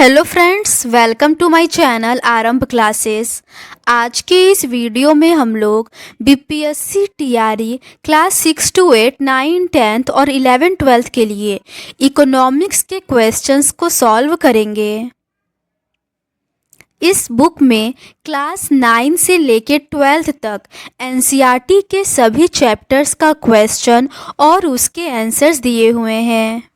Hello friends, welcome to my channel Aarambh classes. आज के इस वीडियो में हम लोग BPSC TRE class 6 to 8, 9, 10th और 11, 12th के लिए इकोनॉमिक्स के क्वेश्चंस को सॉल्व करेंगे। इस बुक में क्लास 9 से लेकर 12th तक एनसीईआरटी के सभी चैप्टर्स का क्वेश्चन और उसके आंसर्स दिए हुए हैं।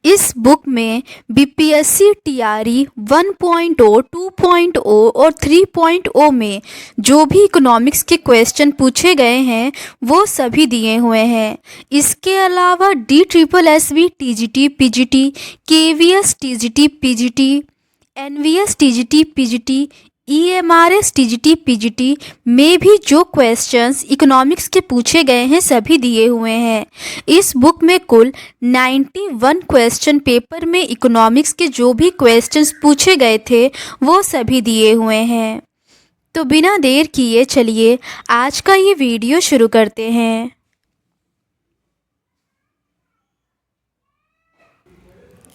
इस बुक में बीपीएससी टीआरई 1.0, 2.0 और 3.0 में जो भी इकोनॉमिक्स के क्वेश्चन पूछे गए हैं वो सभी दिए हुए हैं। इसके अलावा DSSB TGT PGT, KVS TGT PGT, NVS TGT PGT, EMRS TGT PGT में भी जो क्वेश्चंस इकोनॉमिक्स के पूछे गए हैं सभी दिए हुए हैं। इस बुक में कुल 91 क्वेश्चन पेपर में इकोनॉमिक्स के जो भी क्वेश्चंस पूछे गए थे वो सभी दिए हुए हैं। तो बिना देर किए चलिए आज का ये वीडियो शुरू करते हैं।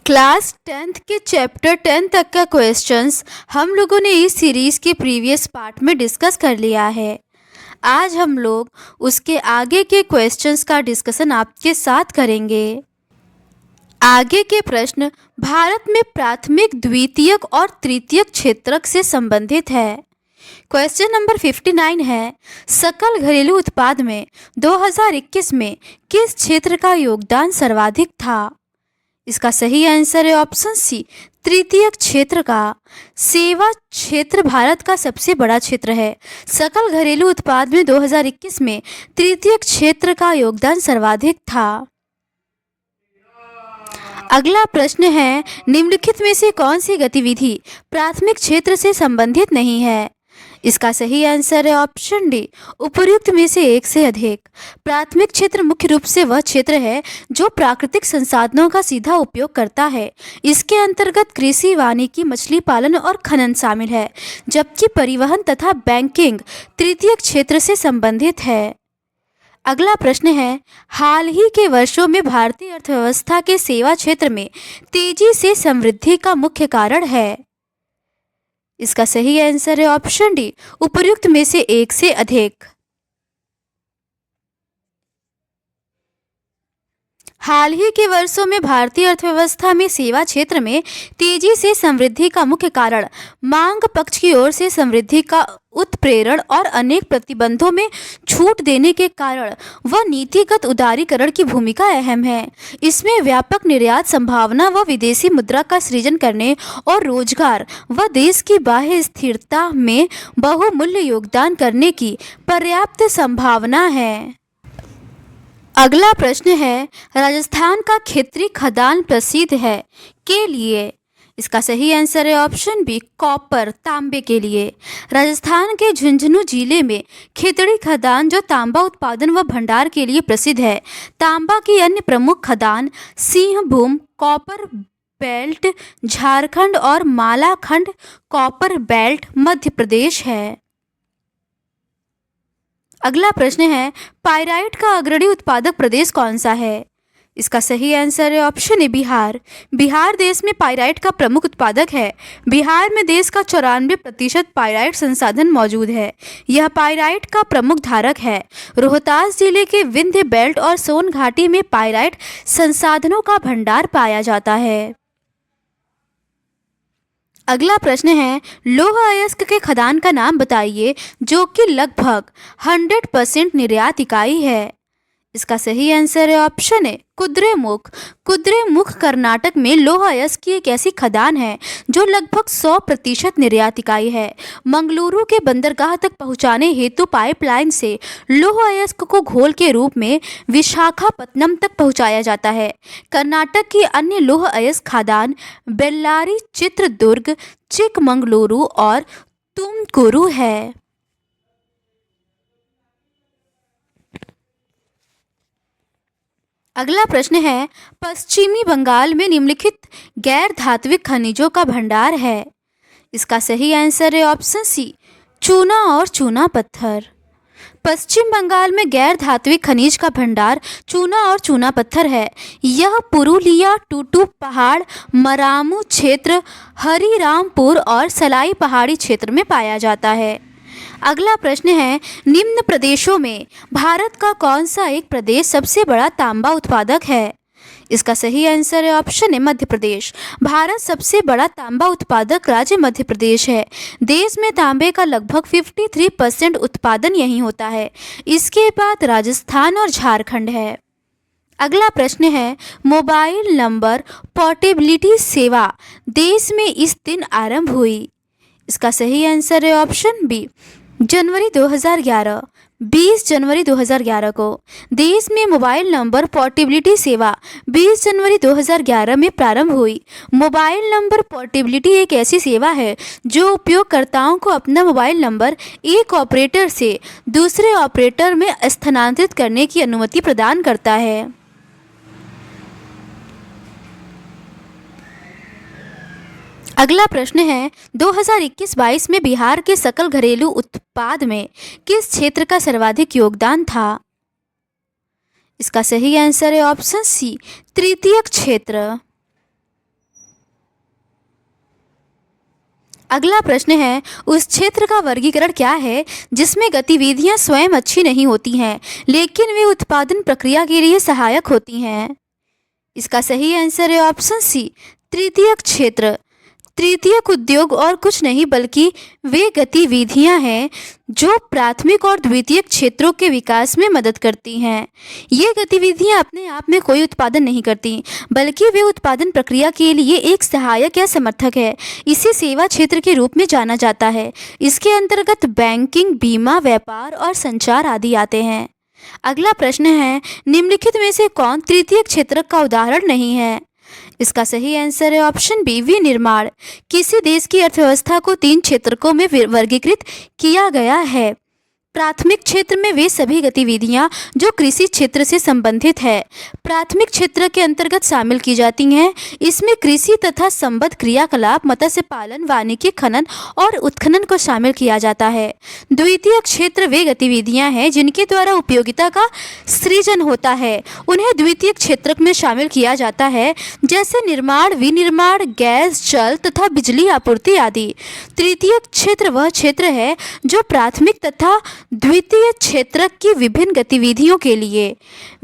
क्लास 10th के चैप्टर 10 तक का क्वेश्चंस हम लोगों ने इस सीरीज़ के प्रीवियस पार्ट में डिस्कस कर लिया है। आज हम लोग उसके आगे के क्वेश्चंस का डिस्कशन आपके साथ करेंगे। आगे के प्रश्न भारत में प्राथमिक, द्वितीयक और तृतीयक क्षेत्रक से संबंधित है। क्वेश्चन नंबर 59 है, सकल घरेलू उत्पाद में 2021 में किस क्षेत्र का योगदान सर्वाधिक था? इसका सही आंसर है ऑप्शन सी, तृतीयक क्षेत्र का। सेवा क्षेत्र भारत का सबसे बड़ा क्षेत्र है। सकल घरेलू उत्पाद में 2021 में तृतीयक क्षेत्र का योगदान सर्वाधिक था। अगला प्रश्न है, निम्नलिखित में से कौन सी गतिविधि प्राथमिक क्षेत्र से संबंधित नहीं है? इसका सही आंसर है ऑप्शन डी, उपर्युक्त में से एक से अधिक। प्राथमिक क्षेत्र मुख्य रूप से वह क्षेत्र है जो प्राकृतिक संसाधनों का सीधा उपयोग करता है। इसके अंतर्गत कृषि, वानिकी, मछली पालन और खनन शामिल है, जबकि परिवहन तथा बैंकिंग तृतीयक क्षेत्र से संबंधित है। अगला प्रश्न है, हाल ही के वर्षों में भारतीय अर्थव्यवस्था के सेवा क्षेत्र में तेजी से समृद्धि का मुख्य कारण है? इसका सही आंसर है ऑप्शन डी, उपर्युक्त में से एक से अधिक। हाल ही के वर्षों में भारतीय अर्थव्यवस्था में सेवा क्षेत्र में तेजी से समृद्धि का मुख्य कारण मांग पक्ष की ओर से समृद्धि का उत्प्रेरण और अनेक प्रतिबंधों में छूट देने के कारण व नीतिगत उदारीकरण की भूमिका अहम है। इसमें व्यापक निर्यात संभावना व विदेशी मुद्रा का सृजन करने और रोजगार व देश की बाह्य स्थिरता में बहुमूल्य योगदान करने की पर्याप्त संभावना है। अगला प्रश्न है, राजस्थान का खेतड़ी खदान प्रसिद्ध है के लिए? इसका सही आंसर है ऑप्शन बी, कॉपर, तांबे के लिए। राजस्थान के झुंझुनू जिले में खेतड़ी खदान जो तांबा उत्पादन व भंडार के लिए प्रसिद्ध है। तांबा की अन्य प्रमुख खदान सिंहभूम कॉपर बेल्ट झारखंड और मालाखंड कॉपर बेल्ट मध्य प्रदेश है। अगला प्रश्न है, पाइराइट का अग्रणी उत्पादक प्रदेश कौन सा है? इसका सही आंसर है ऑप्शन ए, बिहार। बिहार देश में पाइराइट का प्रमुख उत्पादक है। बिहार में देश का 94% पाइराइट संसाधन मौजूद है। यह पाइराइट का प्रमुख धारक है। रोहतास जिले के विंध्य बेल्ट और सोन घाटी में पाइराइट संसाधनों का भंडार पाया जाता है। अगला प्रश्न है, लौह अयस्क के खदान का नाम बताइए जो कि लगभग 100% निर्यात इकाई है। इसका सही आंसर है ऑप्शन है, कुद्रेमुख। कुद्रेमुख कर्नाटक में लौह अयस्क की एक ऐसी खदान है जो लगभग 100% निर्यात इकाई है। मंगलुरु के बंदरगाह तक पहुंचाने हेतु पाइपलाइन से लौह अयस्क को घोल के रूप में विशाखापत्तनम तक पहुंचाया जाता है। कर्नाटक की अन्य लौह अयस्क खदान बेल्लारी, चित्रदुर्ग, चिकमंगलुरु और तुमकुरु है। अगला प्रश्न है, पश्चिमी बंगाल में निम्नलिखित गैर धात्विक खनिजों का भंडार है। इसका सही आंसर है ऑप्शन सी, चूना और चूना पत्थर। पश्चिम बंगाल में गैर धात्विक खनिज का भंडार चूना और चूना पत्थर है। यह पुरुलिया, टूटू पहाड़, मरामू क्षेत्र, हरिरामपुर और सलाई पहाड़ी क्षेत्र में पाया जाता है। अगला प्रश्न है, निम्न प्रदेशों में भारत का कौन सा एक प्रदेश सबसे बड़ा तांबा उत्पादक है। इसका सही आंसर है ऑप्शन है मध्य प्रदेश। भारत सबसे बड़ा तांबा उत्पादक राज्य मध्य प्रदेश है। देश में तांबे का लगभग 53% उत्पादन यहीं होता है। इसके बाद राजस्थान और झारखंड है। अगला प्रश्न है, मोबाइल नंबर पोर्टेबिलिटी सेवा देश में इस दिन आरंभ हुई। इसका सही आंसर है ऑप्शन बी, जनवरी 2011। 20 जनवरी 2011 को देश में मोबाइल नंबर पोर्टेबिलिटी सेवा 20 जनवरी 2011 में प्रारंभ हुई। मोबाइल नंबर पोर्टेबिलिटी एक ऐसी सेवा है जो उपयोगकर्ताओं को अपना मोबाइल नंबर एक ऑपरेटर से दूसरे ऑपरेटर में स्थानांतरित करने की अनुमति प्रदान करता है। अगला प्रश्न है, 2021-22 में बिहार के सकल घरेलू उत्पाद में किस क्षेत्र का सर्वाधिक योगदान था। इसका सही आंसर है ऑप्शन सी, तृतीयक क्षेत्र। अगला प्रश्न है, उस क्षेत्र का वर्गीकरण क्या है जिसमें गतिविधियां स्वयं अच्छी नहीं होती हैं लेकिन वे उत्पादन प्रक्रिया के लिए सहायक होती हैं। इसका सही आंसर है ऑप्शन सी, तृतीयक क्षेत्र। तृतीयक उद्योग और कुछ नहीं बल्कि वे गतिविधियां हैं जो प्राथमिक और द्वितीयक क्षेत्रों के विकास में मदद करती हैं। ये गतिविधियां अपने आप में कोई उत्पादन नहीं करती बल्कि वे उत्पादन प्रक्रिया के लिए एक सहायक या समर्थक है। इसे सेवा क्षेत्र के रूप में जाना जाता है। इसके अंतर्गत बैंकिंग, बीमा, व्यापार और संचार आदि आते हैं। अगला प्रश्न है, निम्नलिखित में से कौन तृतीयक क्षेत्र का उदाहरण नहीं है। इसका सही आंसर है ऑप्शन बी, विनिर्माण। किसी देश की अर्थव्यवस्था को 3 क्षेत्रों में वर्गीकृत किया गया है। प्राथमिक क्षेत्र में वे सभी गतिविधियां जो कृषि क्षेत्र से संबंधित है प्राथमिक क्षेत्र के अंतर्गत शामिल की जाती हैं। इसमें कृषि तथा संबद्ध क्रियाकलाप, मत्स्य पालन, वानिकी, खनन और उत्खनन को शामिल किया जाता है। द्वितीय क्षेत्र वे गतिविधियां हैं जिनके द्वारा उपयोगिता का सृजन होता है, उन्हें द्वितीय क्षेत्र में शामिल किया जाता है, जैसे निर्माण, विनिर्माण, गैस, जल तथा बिजली आपूर्ति आदि। तृतीय क्षेत्र वह क्षेत्र है जो प्राथमिक तथा द्वितीय क्षेत्र की विभिन्न गतिविधियों के लिए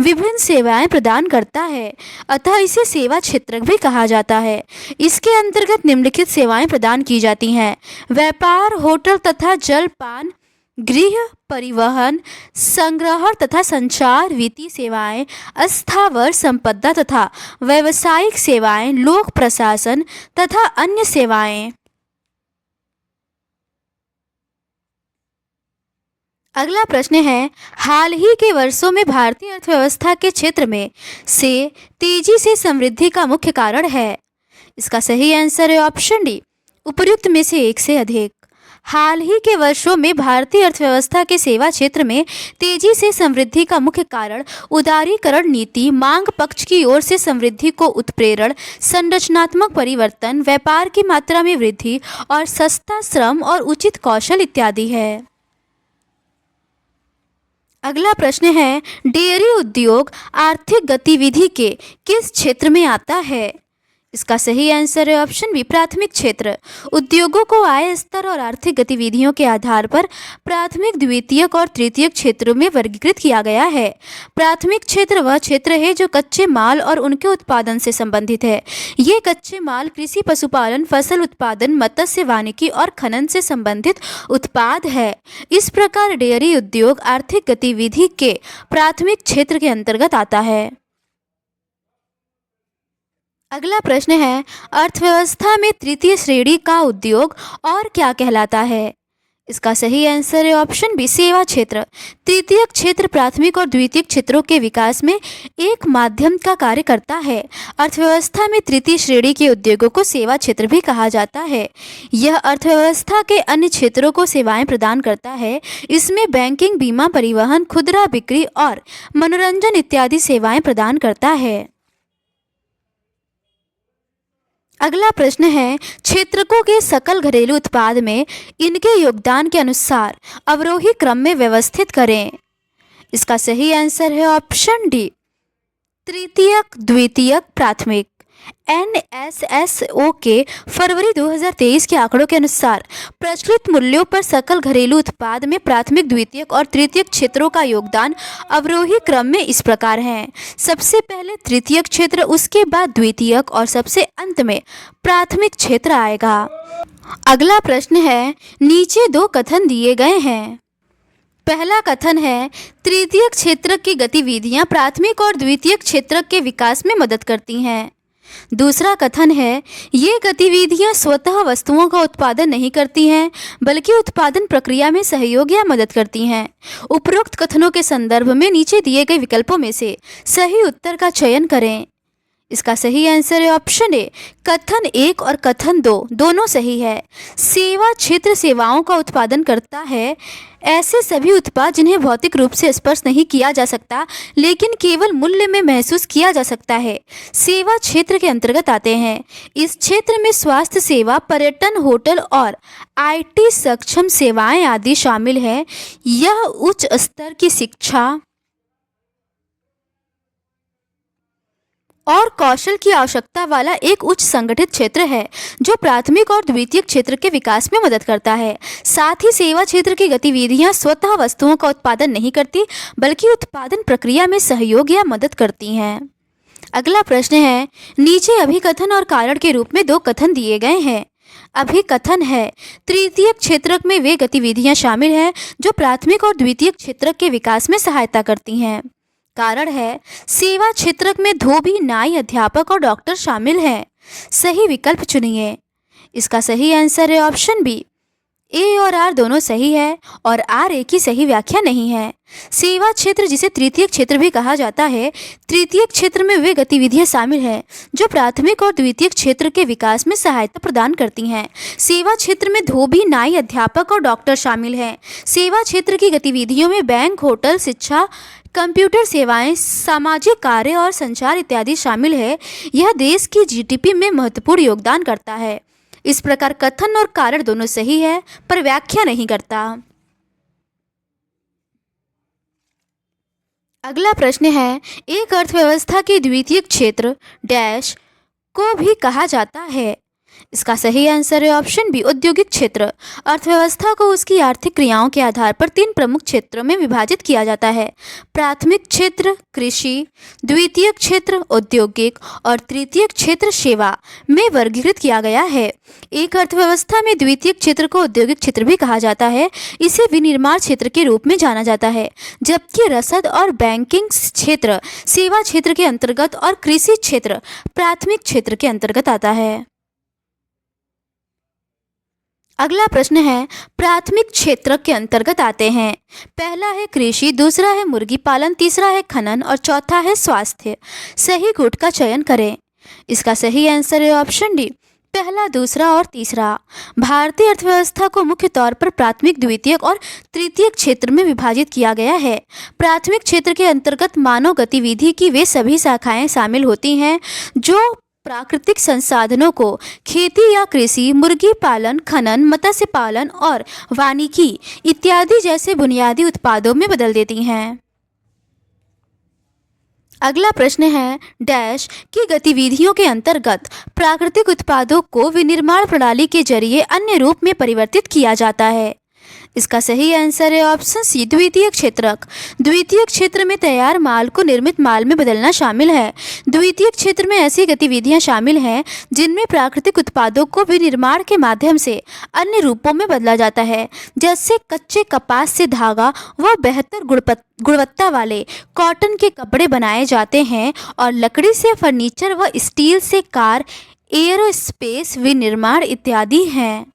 विभिन्न सेवाएं प्रदान करता है, अतः इसे सेवा क्षेत्र भी कहा जाता है। इसके अंतर्गत निम्नलिखित सेवाएं प्रदान की जाती हैं: व्यापार, होटल तथा जलपान, गृह, परिवहन, संग्रहण तथा संचार, वित्तीय सेवाएं, अस्थावर संपदा तथा व्यावसायिक सेवाएं, लोक प्रशासन तथा अन्य सेवाएं। अगला प्रश्न है, हाल ही के वर्षों में भारतीय अर्थव्यवस्था के क्षेत्र में से तेजी से समृद्धि का मुख्य कारण है। इसका सही आंसर है ऑप्शन डी, उपर्युक्त में से एक से अधिक। हाल ही के वर्षों में भारतीय अर्थव्यवस्था के सेवा क्षेत्र में तेजी से समृद्धि का मुख्य कारण उदारीकरण नीति, मांग पक्ष की ओर से समृद्धि को उत्प्रेरण, संरचनात्मक परिवर्तन, व्यापार की मात्रा में वृद्धि और सस्ता श्रम और उचित कौशल इत्यादि है। अगला प्रश्न है, डेयरी उद्योग आर्थिक गतिविधि के किस क्षेत्र में आता है। इसका सही आंसर है ऑप्शन बी, प्राथमिक क्षेत्र। उद्योगों को आय स्तर और आर्थिक गतिविधियों के आधार पर प्राथमिक, द्वितीयक और तृतीयक क्षेत्रों में वर्गीकृत किया गया है। प्राथमिक क्षेत्र वह क्षेत्र है जो कच्चे माल और उनके उत्पादन से संबंधित है। ये कच्चे माल कृषि, पशुपालन, फसल उत्पादन, मत्स्य, वानिकी और खनन से संबंधित उत्पाद है। इस प्रकार डेयरी उद्योग आर्थिक गतिविधि के प्राथमिक क्षेत्र के अंतर्गत आता है। अगला प्रश्न है, अर्थव्यवस्था में तृतीय श्रेणी का उद्योग और क्या कहलाता है। इसका सही आंसर है ऑप्शन बी, सेवा क्षेत्र। तृतीयक क्षेत्र प्राथमिक और द्वितीयक क्षेत्रों के विकास में एक माध्यम का कार्य करता है। अर्थव्यवस्था में तृतीय श्रेणी के उद्योगों को सेवा क्षेत्र भी कहा जाता है। यह अर्थव्यवस्था के अन्य क्षेत्रों को सेवाएं प्रदान करता है। इसमें बैंकिंग, बीमा, परिवहन, खुदरा बिक्री और मनोरंजन इत्यादि सेवाएं प्रदान करता है। अगला प्रश्न है, क्षेत्रकों के सकल घरेलू उत्पाद में इनके योगदान के अनुसार अवरोही क्रम में व्यवस्थित करें। इसका सही आंसर है ऑप्शन डी, तृतीयक, द्वितीयक, प्राथमिक। NSSO के फरवरी 2023 के आंकड़ों के अनुसार प्रचलित मूल्यों पर सकल घरेलू उत्पाद में प्राथमिक, द्वितीयक और तृतीयक क्षेत्रों का योगदान अवरोही क्रम में इस प्रकार है। सबसे पहले तृतीयक क्षेत्र, उसके बाद द्वितीयक और सबसे अंत में प्राथमिक क्षेत्र आएगा। अगला प्रश्न है, नीचे दो कथन दिए गए हैं। पहला कथन है, तृतीयक क्षेत्र की गतिविधियां प्राथमिक और द्वितीयक क्षेत्र के विकास में मदद करती हैं। दूसरा कथन है, ये गतिविधियां स्वतः वस्तुओं का उत्पादन नहीं करती हैं, बल्कि उत्पादन प्रक्रिया में सहयोग या मदद करती हैं। उपरोक्त कथनों के संदर्भ में नीचे दिए गए विकल्पों में से सही उत्तर का चयन करें। इसका सही आंसर है ऑप्शन ए, कथन 1 और कथन 2 दोनों सही है। सेवा क्षेत्र सेवाओं का उत्पादन करता है। ऐसे सभी उत्पाद जिन्हें भौतिक रूप से स्पर्श नहीं किया जा सकता लेकिन केवल मूल्य में महसूस किया जा सकता है, सेवा क्षेत्र के अंतर्गत आते हैं। इस क्षेत्र में स्वास्थ्य सेवा, पर्यटन, होटल और IT सक्षम सेवाएं आदि शामिल हैं। यह उच्च स्तर की शिक्षा और कौशल की आवश्यकता वाला एक उच्च संगठित क्षेत्र है जो प्राथमिक और द्वितीयक क्षेत्र के विकास में मदद करता है। साथ ही सेवा क्षेत्र की गतिविधियां स्वतः वस्तुओं का उत्पादन नहीं करती, बल्कि उत्पादन प्रक्रिया में सहयोग या मदद करती हैं। अगला प्रश्न है, नीचे अभिकथन और कारण के रूप में दो कथन दिए गए हैं। अभिकथन है, तृतीयक क्षेत्र में वे गतिविधियां शामिल हैं जो प्राथमिक और द्वितीयक क्षेत्र के विकास में सहायता करती हैं। कारण है, सेवा क्षेत्र में धोबी, नाई, अध्यापक और डॉक्टर शामिल हैं। सही विकल्प चुनिए। इसका सही आंसर है ऑप्शन बी, ए और आर दोनों सही है और आर ए की सही व्याख्या नहीं है। सेवा क्षेत्र, जिसे तृतीयक क्षेत्र भी कहा जाता है, तृतीयक क्षेत्र में वे गतिविधियां शामिल हैं जो प्राथमिक और द्वितीयक क्षेत्र के विकास में सहायता प्रदान करती हैं। सेवा क्षेत्र में धोबी, नाई, अध्यापक और डॉक्टर शामिल हैं। सेवा क्षेत्र की गतिविधियों में बैंक, होटल, शिक्षा, कंप्यूटर सेवाएं, सामाजिक कार्य और संचार इत्यादि शामिल है। यह देश की GDP में महत्वपूर्ण योगदान करता है। इस प्रकार कथन और कारण दोनों सही है, पर व्याख्या नहीं करता। अगला प्रश्न है, एक अर्थव्यवस्था के द्वितीयक क्षेत्र डैश को भी कहा जाता है। इसका सही आंसर है ऑप्शन बी, औद्योगिक क्षेत्र। अर्थव्यवस्था को उसकी आर्थिक क्रियाओं के आधार पर 3 प्रमुख क्षेत्रों में विभाजित किया जाता है। प्राथमिक क्षेत्र कृषि, द्वितीयक क्षेत्र औद्योगिक और तृतीयक क्षेत्र सेवा में वर्गीकृत किया गया है। एक अर्थव्यवस्था में द्वितीयक क्षेत्र को औद्योगिक क्षेत्र भी कहा जाता है। इसे विनिर्माण क्षेत्र के रूप में जाना जाता है, जबकि रसद और बैंकिंग क्षेत्र सेवा क्षेत्र के अंतर्गत और कृषि क्षेत्र प्राथमिक क्षेत्र के अंतर्गत आता है। अगला प्रश्न है, प्राथमिक क्षेत्र के अंतर्गत आते हैं। पहला है कृषि, दूसरा है मुर्गी पालन, तीसरा है खनन और चौथा है स्वास्थ्य। सही गुट का चयन करें। इसका सही आंसर है ऑप्शन डी, पहला, दूसरा और तीसरा। भारतीय अर्थव्यवस्था को मुख्य तौर पर प्राथमिक, द्वितीयक और तृतीयक क्षेत्र में विभाजित किया गया है। प्राथमिक क्षेत्र के अंतर्गत मानव गतिविधि की वे सभी शाखाएं शामिल होती हैं जो प्राकृतिक संसाधनों को खेती या कृषि, मुर्गी पालन, खनन, मत्स्य पालन और वानिकी इत्यादि जैसे बुनियादी उत्पादों में बदल देती हैं। अगला प्रश्न है, डैश की गतिविधियों के अंतर्गत प्राकृतिक उत्पादों को विनिर्माण प्रणाली के जरिए अन्य रूप में परिवर्तित किया जाता है। इसका सही आंसर है ऑप्शन सी, द्वितीयक क्षेत्रक। द्वितीयक क्षेत्र में तैयार माल को निर्मित माल में बदलना शामिल है। द्वितीयक क्षेत्र में ऐसी गतिविधियां शामिल हैं जिनमें प्राकृतिक उत्पादों को विनिर्माण के माध्यम से अन्य रूपों में बदला जाता है, जैसे कच्चे कपास से धागा व बेहतर गुणवत्ता वाले कॉटन के कपड़े बनाए जाते हैं और लकड़ी से फर्नीचर व स्टील से कार, एयरोस्पेस विनिर्माण इत्यादि हैं।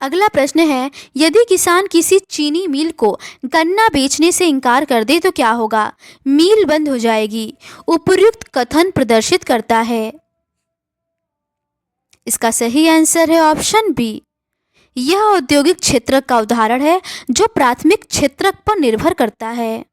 अगला प्रश्न है, यदि किसान किसी चीनी मिल को गन्ना बेचने से इनकार कर दे तो क्या होगा? मिल बंद हो जाएगी। उपर्युक्त कथन प्रदर्शित करता है। इसका सही आंसर है ऑप्शन बी। यह औद्योगिक क्षेत्र का उदाहरण है जो प्राथमिक क्षेत्र पर निर्भर करता है।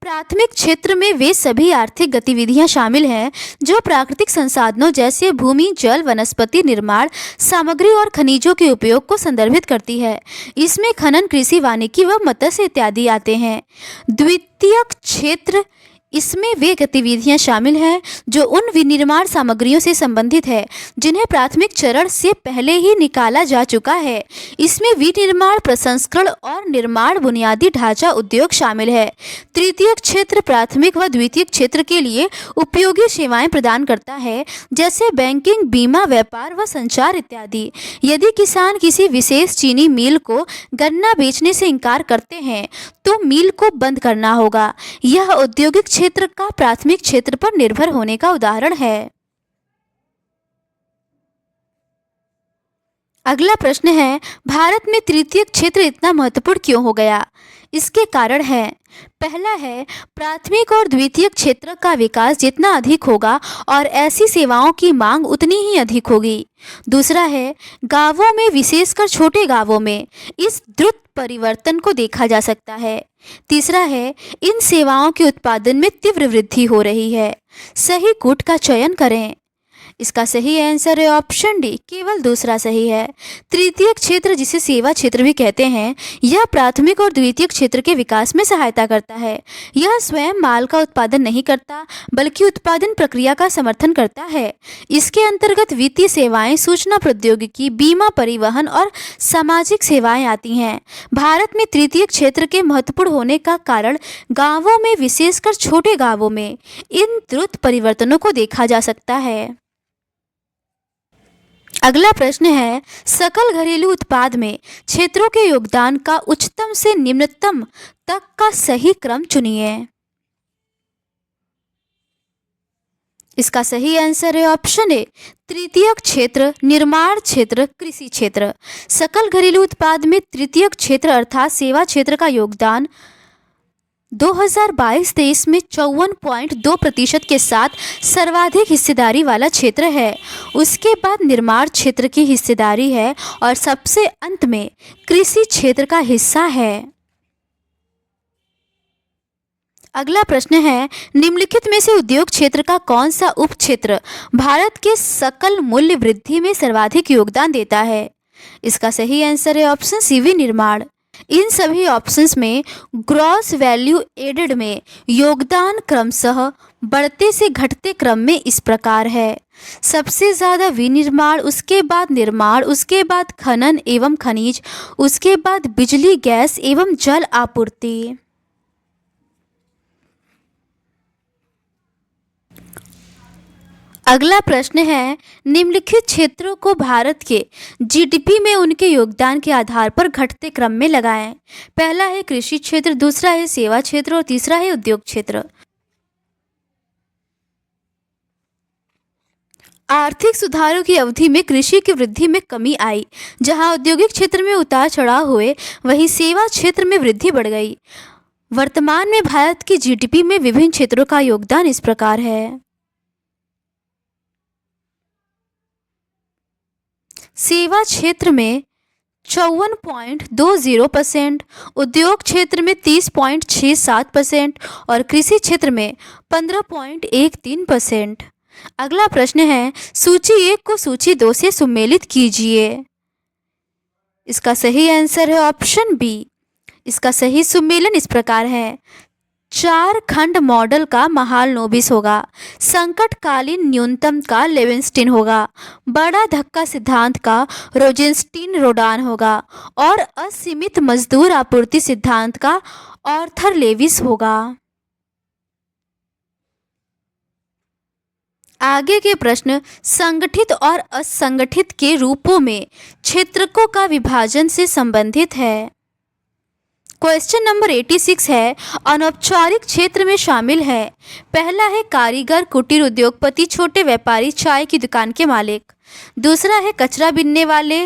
प्राथमिक क्षेत्र में वे सभी आर्थिक गतिविधियां शामिल हैं जो प्राकृतिक संसाधनों जैसे भूमि, जल, वनस्पति निर्माण सामग्री और खनिजों के उपयोग को संदर्भित करती है। इसमें खनन, कृषि, वानिकी व मत्स्य इत्यादि आते हैं। द्वितीयक क्षेत्र, इसमें वे गतिविधियां शामिल हैं जो उन विनिर्माण सामग्रियों से संबंधित है जिन्हें प्राथमिक चरण से पहले ही निकाला जा चुका है। इसमें विनिर्माण, प्रसंस्करण और निर्माण बुनियादी ढांचा उद्योग शामिल है। तृतीयक क्षेत्र प्राथमिक व द्वितीयक क्षेत्र के लिए उपयोगी सेवाएं प्रदान करता है जैसे बैंकिंग, बीमा, व्यापार व संचार इत्यादि। यदि किसान किसी विशेष चीनी मिल को गन्ना बेचने से इनकार करते हैं तो मिल को बंद करना होगा। यह औद्योगिक क्षेत्र का प्राथमिक क्षेत्र पर निर्भर होने का उदाहरण है। अगला प्रश्न है, भारत में तृतीयक क्षेत्र इतना महत्वपूर्ण क्यों हो गया? इसके कारण है, पहला है प्राथमिक और द्वितीयक क्षेत्र का विकास जितना अधिक होगा और ऐसी सेवाओं की मांग उतनी ही अधिक होगी। दूसरा है, गांवों में, विशेषकर छोटे गांवों में इस द्रुत परिवर्तन को देखा जा सकता है। तीसरा है, इन सेवाओं के उत्पादन में तीव्र वृद्धि हो रही है। सही कूट का चयन करें। इसका सही आंसर है ऑप्शन डी, केवल दूसरा सही है। तृतीयक क्षेत्र, जिसे सेवा क्षेत्र भी कहते हैं, यह प्राथमिक और द्वितीयक क्षेत्र के विकास में सहायता करता है। यह स्वयं माल का उत्पादन नहीं करता बल्कि उत्पादन प्रक्रिया का समर्थन करता है। इसके अंतर्गत वित्तीय सेवाएं, सूचना प्रौद्योगिकी, बीमा, परिवहन और सामाजिक सेवाएं आती हैं। भारत में तृतीयक क्षेत्र के महत्वपूर्ण होने का कारण गाँवों में, विशेषकर छोटे गाँवों में इन द्रुत परिवर्तनों को देखा जा सकता है। अगला प्रश्न है, सकल घरेलू उत्पाद में क्षेत्रों के योगदान का उच्चतम से निम्नतम तक का सही क्रम चुनिए। इसका सही आंसर है ऑप्शन ए, तृतीयक क्षेत्र, निर्माण क्षेत्र, कृषि क्षेत्र। सकल घरेलू उत्पाद में तृतीयक क्षेत्र अर्थात सेवा क्षेत्र का योगदान 2022-23 में 54.2% के साथ सर्वाधिक हिस्सेदारी वाला क्षेत्र है। उसके बाद निर्माण क्षेत्र की हिस्सेदारी है और सबसे अंत में कृषि क्षेत्र का हिस्सा है। अगला प्रश्न है, निम्नलिखित में से उद्योग क्षेत्र का कौन सा उप क्षेत्र भारत के सकल मूल्य वृद्धि में सर्वाधिक योगदान देता है? इसका सही आंसर है ऑप्शन सी, विनिर्माण। इन सभी ऑप्शंस में ग्रॉस वैल्यू एडेड में योगदान क्रमशः बढ़ते से घटते क्रम में इस प्रकार है। सबसे ज़्यादा विनिर्माण, उसके बाद निर्माण, उसके बाद खनन एवं खनिज, उसके बाद बिजली, गैस एवं जल आपूर्ति। अगला प्रश्न है, निम्नलिखित क्षेत्रों को भारत के जीडीपी में उनके योगदान के आधार पर घटते क्रम में लगाएं। पहला है कृषि क्षेत्र, दूसरा है सेवा क्षेत्र और तीसरा है उद्योग क्षेत्र। आर्थिक सुधारों की अवधि में कृषि की वृद्धि में कमी आई। जहां औद्योगिक क्षेत्र में उतार चढ़ाव हुए, वहीं सेवा क्षेत्र में वृद्धि बढ़ गई। वर्तमान में भारत की जीडीपी में विभिन्न क्षेत्रों का योगदान इस प्रकार है। सेवा क्षेत्र में 54.20%, उद्योग क्षेत्र में 30.67% और कृषि क्षेत्र में 15.13%। अगला प्रश्न है, सूची 1 को सूची 2 से सुमेलित कीजिए। इसका सही आंसर है ऑप्शन बी। इसका सही सुमेलन इस प्रकार है, 4 खंड मॉडल का महालनोबिस होगा, संकटकालीन न्यूनतम का लेविंस्टीन होगा, बड़ा धक्का सिद्धांत का रोजेंस्टीन रोडान होगा और असीमित मजदूर आपूर्ति सिद्धांत का आर्थर लेविस होगा। आगे के प्रश्न संगठित और असंगठित के रूपों में क्षेत्रकों का विभाजन से संबंधित है। क्वेश्चन नंबर 86 है, अनौपचारिक क्षेत्र में शामिल है। पहला है कारीगर, कुटीर उद्योगपति, छोटे व्यापारी, चाय की दुकान के मालिक। दूसरा है कचरा बीनने वाले,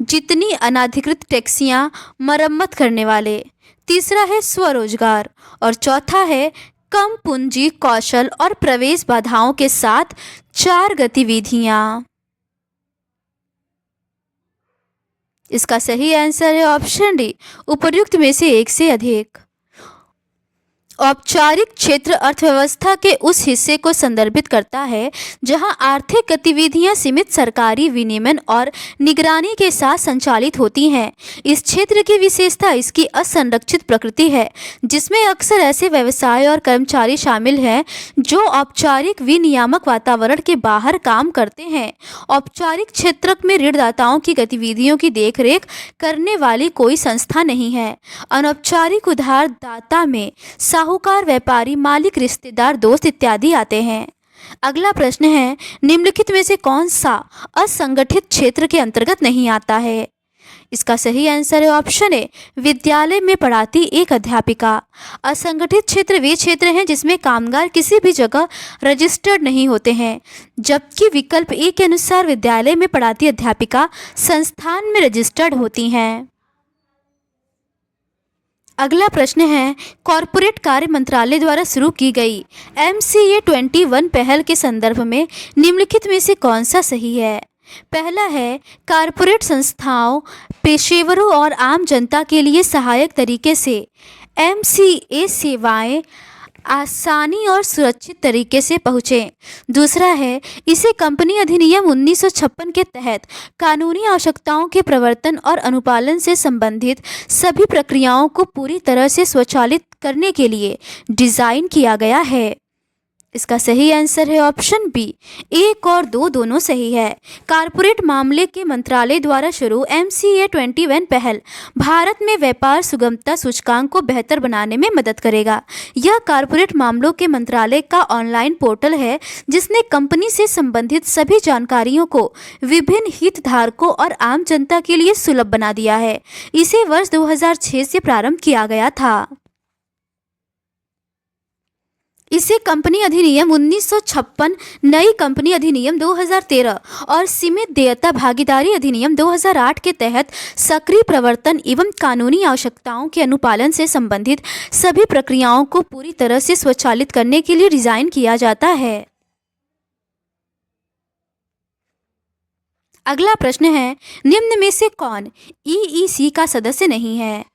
जितनी अनाधिकृत टैक्सियां, मरम्मत करने वाले। तीसरा है स्वरोजगार और चौथा है कम पूंजी, कौशल और प्रवेश बाधाओं के साथ 4 गतिविधियां। इसका सही आंसर है ऑप्शन डी, उपर्युक्त में से एक से अधिक। औपचारिक क्षेत्र अर्थव्यवस्था के उस हिस्से को संदर्भित करता है जहां आर्थिक गतिविधियां सीमित सरकारी विनियमन और निगरानी के साथ संचालित होती हैं। इस क्षेत्र की विशेषता इसकी असंरक्षित प्रकृति है, जिसमें अक्सर ऐसे व्यवसाय और कर्मचारी शामिल हैं जो औपचारिक विनियामक वातावरण के बाहर काम करते हैं। औपचारिक क्षेत्र में ऋणदाताओं की गतिविधियों की देखरेख करने वाली कोई संस्था नहीं है। अनौपचारिक उधारदाता में साहूकार, व्यापारी, मालिक, रिश्तेदार, दोस्त इत्यादि आते हैं। अगला प्रश्न है, निम्नलिखित में से कौन सा असंगठित क्षेत्र के अंतर्गत नहीं आता है? इसका सही आंसर है ऑप्शन ए, विद्यालय में पढ़ाती एक अध्यापिका। असंगठित क्षेत्र वे क्षेत्र हैं जिसमें कामगार किसी भी जगह रजिस्टर्ड नहीं होते हैं, जबकि विकल्प ए के अनुसार विद्यालय में पढ़ाती अध्यापिका संस्थान में रजिस्टर्ड होती हैं। अगला प्रश्न है, कॉरपोरेट कार्य मंत्रालय द्वारा शुरू की गई MCA 21 पहल के संदर्भ में निम्नलिखित में से कौन सा सही है? पहला है कॉरपोरेट संस्थाओं, पेशेवरों और आम जनता के लिए सहायक तरीके से MCA सेवाएं आसानी और सुरक्षित तरीके से पहुँचें। दूसरा है इसे कंपनी अधिनियम 1956 के तहत कानूनी आवश्यकताओं के प्रवर्तन और अनुपालन से संबंधित सभी प्रक्रियाओं को पूरी तरह से स्वचालित करने के लिए डिज़ाइन किया गया है। इसका सही आंसर है ऑप्शन बी, 1 और 2 दोनों सही है। कॉरपोरेट मामले के मंत्रालय द्वारा शुरू MCA 21 पहल भारत में व्यापार सुगमता सूचकांक को बेहतर बनाने में मदद करेगा। यह कॉरपोरेट मामलों के मंत्रालय का ऑनलाइन पोर्टल है जिसने कंपनी से संबंधित सभी जानकारियों को विभिन्न हितधारकों और आम जनता के लिए सुलभ बना दिया है। इसे वर्ष 2006 से प्रारंभ किया गया था। इसे कंपनी अधिनियम 1956, नई कंपनी अधिनियम 2013 और सीमित देयता भागीदारी अधिनियम 2008 के तहत सक्रिय प्रवर्तन एवं कानूनी आवश्यकताओं के अनुपालन से संबंधित सभी प्रक्रियाओं को पूरी तरह से स्वचालित करने के लिए डिज़ाइन किया जाता है। अगला प्रश्न है, निम्न में से कौन EEC का सदस्य नहीं है?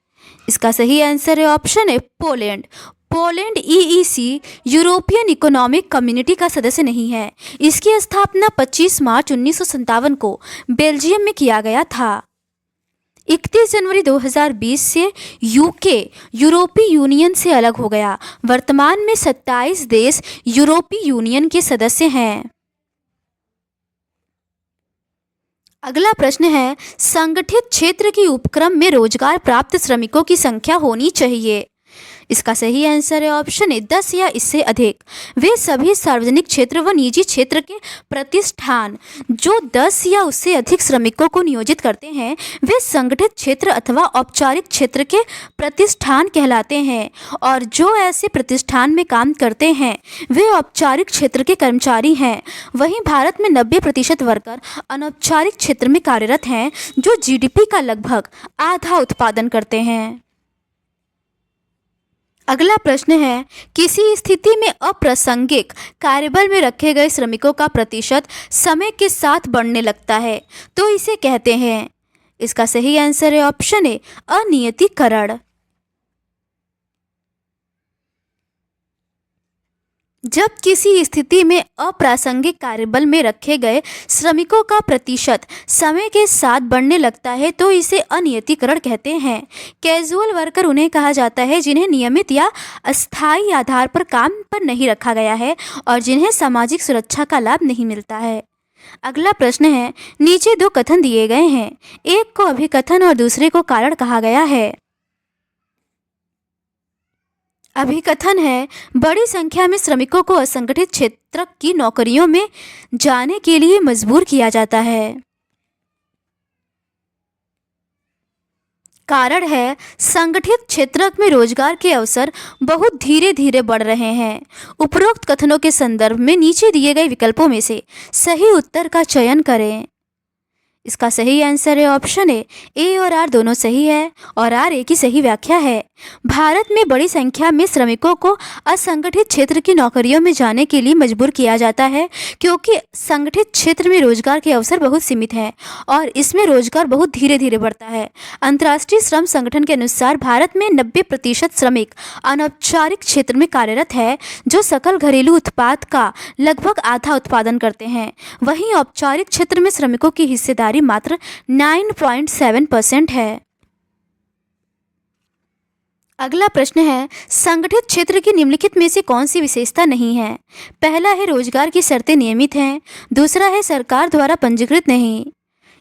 इसका सही आंसर है option A, Poland. Poland EEC European economic community का सदस्य नहीं है। इसकी स्थापना 25 मार्च 1957 को बेल्जियम में किया गया था। 31 जनवरी 2020 से यूके यूरोपीय यूनियन से अलग हो गया। वर्तमान में 27 देश यूरोपीय यूनियन के सदस्य हैं। अगला प्रश्न है, संगठित क्षेत्र के उपक्रम में रोजगार प्राप्त श्रमिकों की संख्या होनी चाहिए। इसका सही आंसर है ऑप्शन ए, 10 या इससे अधिक। वे सभी सार्वजनिक क्षेत्र व निजी क्षेत्र के प्रतिष्ठान जो 10 या उससे अधिक श्रमिकों को नियोजित करते हैं वे संगठित क्षेत्र अथवा औपचारिक क्षेत्र के प्रतिष्ठान कहलाते हैं, और जो ऐसे प्रतिष्ठान में काम करते हैं वे औपचारिक क्षेत्र के कर्मचारी हैं। वहीं भारत में 90% वर्कर अनौपचारिक क्षेत्र में कार्यरत हैं जो GDP का लगभग आधा उत्पादन करते हैं। अगला प्रश्न है, किसी स्थिति में अप्रासंगिक कार्यबल में रखे गए श्रमिकों का प्रतिशत समय के साथ बढ़ने लगता है तो इसे कहते हैं। इसका सही आंसर है ऑप्शन ए, अनियतीकरण। जब किसी स्थिति में अप्रासंगिक कार्यबल में रखे गए श्रमिकों का प्रतिशत समय के साथ बढ़ने लगता है तो इसे अनियतीकरण कहते हैं। कैजुअल वर्कर उन्हें कहा जाता है जिन्हें नियमित या अस्थायी आधार पर काम पर नहीं रखा गया है और जिन्हें सामाजिक सुरक्षा का लाभ नहीं मिलता है। अगला प्रश्न है, नीचे 2 कथन दिए गए हैं, एक को अभिकथन और दूसरे को कारण कहा गया है। अभिकथन है, बड़ी संख्या में श्रमिकों को असंगठित क्षेत्र की नौकरियों में जाने के लिए मजबूर किया जाता है। कारण है संगठित क्षेत्र में रोजगार के अवसर बहुत धीरे धीरे बढ़ रहे हैं। उपरोक्त कथनों के संदर्भ में नीचे दिए गए विकल्पों में से सही उत्तर का चयन करें। इसका सही आंसर है ऑप्शन ए और आर दोनों सही है और आर ए की सही व्याख्या है। भारत में बड़ी संख्या में श्रमिकों को असंगठित क्षेत्र की नौकरियों में जाने के लिए मजबूर किया जाता है क्योंकि संगठित क्षेत्र में रोजगार के अवसर बहुत सीमित हैं और इसमें रोजगार बहुत धीरे धीरे बढ़ता है। अंतर्राष्ट्रीय श्रम संगठन के अनुसार भारत में 90% श्रमिक अनौपचारिक क्षेत्र में कार्यरत है जो सकल घरेलू उत्पाद का लगभग आधा उत्पादन करते हैं। वहीं औपचारिक क्षेत्र में श्रमिकों की हिस्सेदारी मात्र 9.7% है। अगला प्रश्न है संगठित क्षेत्र की निम्नलिखित में से कौन सी विशेषता नहीं है। पहला है रोजगार की शर्तें नियमित हैं, दूसरा है सरकार द्वारा पंजीकृत नहीं।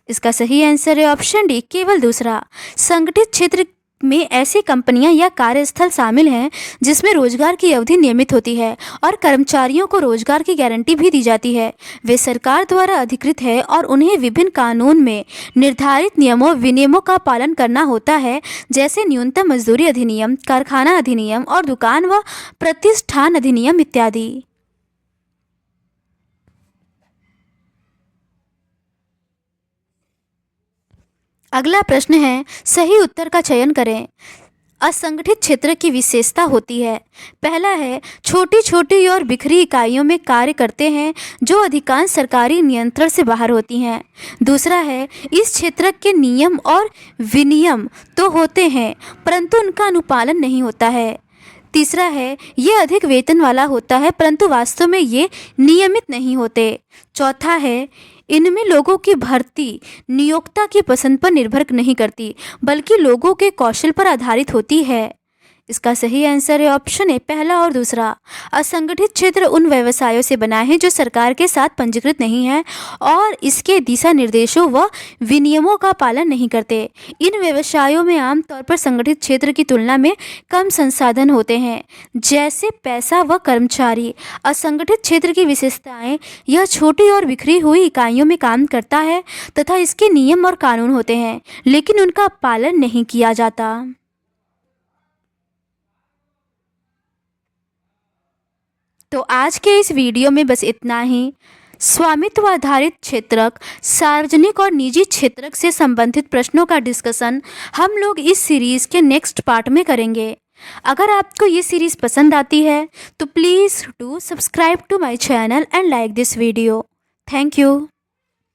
इसका सही आंसर है ऑप्शन डी केवल दूसरा। संगठित क्षेत्र में ऐसी कंपनियां या कार्यस्थल शामिल हैं जिसमें रोजगार की अवधि नियमित होती है और कर्मचारियों को रोजगार की गारंटी भी दी जाती है। वे सरकार द्वारा अधिकृत है और उन्हें विभिन्न कानून में निर्धारित नियमों विनियमों का पालन करना होता है, जैसे न्यूनतम मजदूरी अधिनियम, कारखाना अधिनियम और दुकान व प्रतिष्ठान अधिनियम इत्यादि। अगला प्रश्न है सही उत्तर का चयन करें। असंगठित क्षेत्र की विशेषता होती है। पहला है छोटी छोटी और बिखरी इकाइयों में कार्य करते हैं जो अधिकांश सरकारी नियंत्रण से बाहर होती हैं। दूसरा है इस क्षेत्र के नियम और विनियम तो होते हैं परंतु उनका अनुपालन नहीं होता है। तीसरा है ये अधिक वेतन वाला होता है परंतु वास्तव में ये नियमित नहीं होते। चौथा है इनमें लोगों की भर्ती नियोक्ता की पसंद पर निर्भर नहीं करती बल्कि लोगों के कौशल पर आधारित होती है। इसका सही आंसर है ऑप्शन ए पहला और दूसरा। असंगठित क्षेत्र उन व्यवसायों से बना है जो सरकार के साथ पंजीकृत नहीं है और इसके दिशा निर्देशों व विनियमों का पालन नहीं करते। इन व्यवसायों में आमतौर पर संगठित क्षेत्र की तुलना में कम संसाधन होते हैं जैसे पैसा व कर्मचारी। असंगठित क्षेत्र की विशेषताएं यह छोटी और बिखरी हुई इकाइयों में काम करता है तथा इसके नियम और कानून होते हैं लेकिन उनका पालन नहीं किया जाता। तो आज के इस वीडियो में बस इतना ही। स्वामित्व आधारित क्षेत्रक, सार्वजनिक और निजी क्षेत्रक से संबंधित प्रश्नों का डिस्कशन हम लोग इस सीरीज़ के नेक्स्ट पार्ट में करेंगे। अगर आपको ये सीरीज़ पसंद आती है तो please do subscribe to my channel and like this video. Thank you.